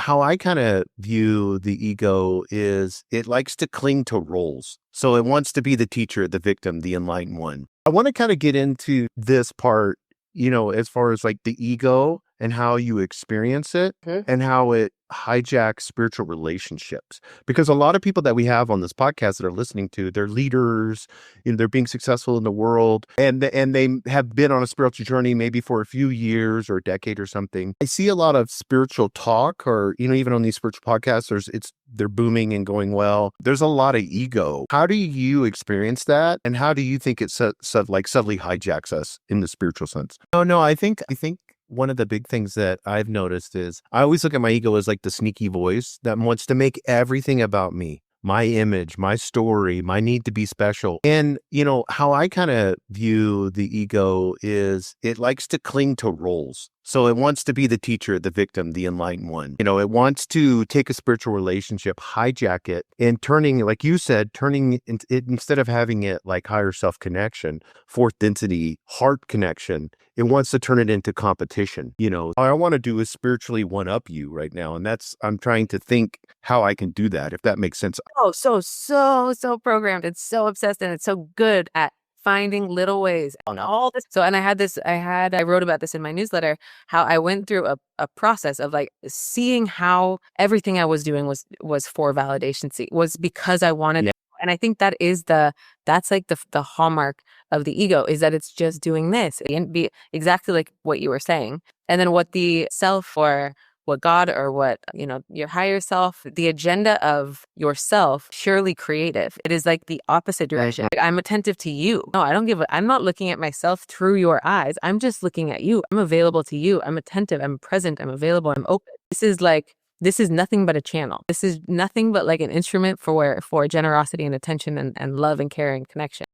how I kind of view the ego is it likes to cling to roles. So it wants to be the teacher, the victim, the enlightened one. I want to kind of get into this part, as far as like the ego and how you experience it and how it hijacks spiritual relationships. Because a lot of people that we have on this podcast that are listening to, they're leaders, they're being successful in the world, and they have been on a spiritual journey maybe for a few years or a decade or something. I see a lot of spiritual talk, or even on these spiritual podcasts, they're booming and going well. There's a lot of ego. How do you experience that, and how do you think it suddenly hijacks us in the spiritual sense? No, I think one of the big things that I've noticed is I always look at my ego as like the sneaky voice that wants to make everything about me, my image, my story, my need to be special. And, how I kind of view the ego is it likes to cling to roles. So it wants to be the teacher, the victim, the enlightened one. It wants to take a spiritual relationship, hijack it, and turning, like you said, turning it, instead of having it like higher self connection, fourth density, heart connection, it wants to turn it into competition. All I want to do is spiritually one up you right now. And I'm trying to think how I can do that, if that makes sense. Oh, so programmed. It's so obsessed, and it's so good at finding little ways on all this. So, and I wrote about this in my newsletter, how I went through a process of like seeing how everything I was doing was for validation, was because I wanted it. And I think that's like the hallmark of the ego, is that it's just doing this and be exactly like what you were saying. And then what the self, or what God, or what, your higher self, the agenda of yourself, purely creative. It is like the opposite direction. Like, I'm attentive to you. No, I'm not looking at myself through your eyes. I'm just looking at you. I'm available to you. I'm attentive. I'm present. I'm available. I'm open. This is nothing but a channel. This is nothing but like an instrument for generosity and attention and love and care and connection.